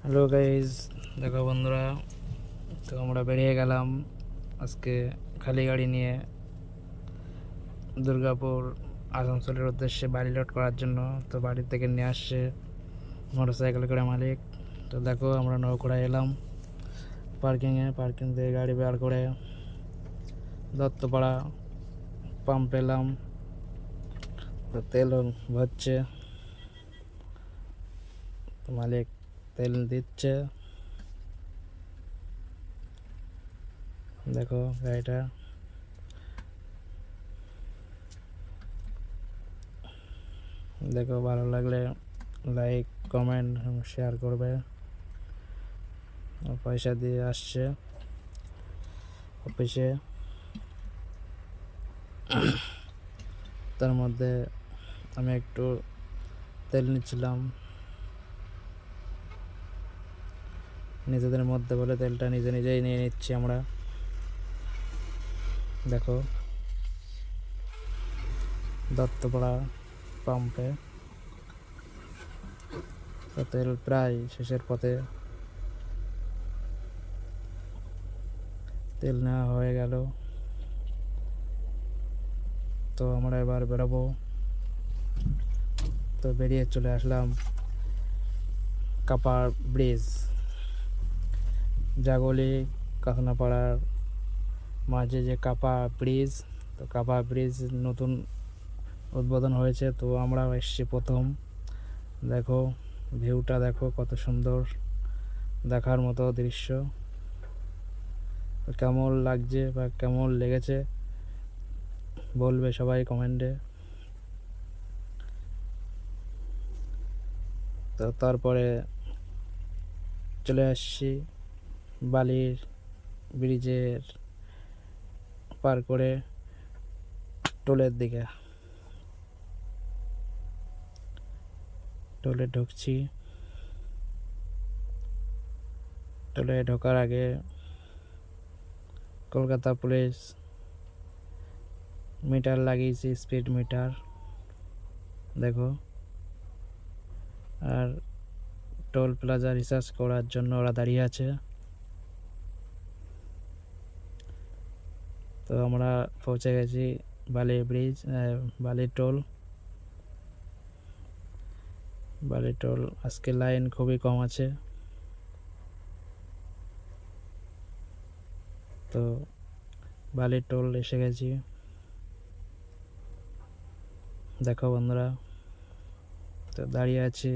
Hello guys, দেখো বন্ধুরা, তো আমরা বেরিয়ে গেলাম আজকে খালি গাড়ি নিয়ে দুর্গাপুর আসানসোলের উদ্দেশ্যে বাড়ি লোড করার জন্য। তো বাড়ি থেকে নিয়ে আসছে মোটরসাইকেল করে মালিক। তো দেখো আমরা নৌকড়ায় এলাম পার্কিং থেকে গাড়ি বের করে দত্তপাড়া পাম্প এলাম। তো তেল ভরছে, তো মালিক তেল দিচ্ছে। দেখো গাড়িটা, দেখো ভালো লাগলে লাইক কমেন্ট শেয়ার করবে। পয়সা দিয়ে আসছে অফিসে, তার মধ্যে আমি একটু তেল নিচ্ছিলাম নিজেদের মধ্যে বলে তেলটা নিজেই নিয়ে নিচ্ছি আমরা। দেখো দত্তপাড়া পাম্পে তেল প্রায় শেষের পথে, তেল নেওয়া হয়ে গেল। তো আমরা এবার বেরোবো। তো বেরিয়ে চলে আসলাম কাপার ব্রিজ, জাগলি কাসনাপাড়ার মাঝে যে কাপা ব্রিজ। তো কাপা ব্রিজ নতুন উদ্বোধন হয়েছে, তো আমরা এসেছি প্রথম। দেখো ভিউটা, দেখো কত সুন্দর, দেখার মতো দৃশ্য। কেমন লাগছে বা কেমন লেগেছে বলবে সবাই কমেন্টে। তো তারপরে চলে আসছি বালির ব্রিজের পার করে টোলের দিকে। টোলে ঢুকছি। টোলে ঢোকার আগে কলকাতা পুলিশ মিটার লাগিয়েছি, স্পিড মিটার দেখো। আর টোল প্লাজা রিসার্চ করার জন্য ওরা দাঁড়িয়ে আছে। তো আমরা পৌঁছে গেছি বালি ব্রিজ, বালি টোল। আজকে লাইন খুবই কম আছে। তো বালি টোল এসে গেছি। দেখো বন্ধুরা, তো দাঁড়িয়ে আছি।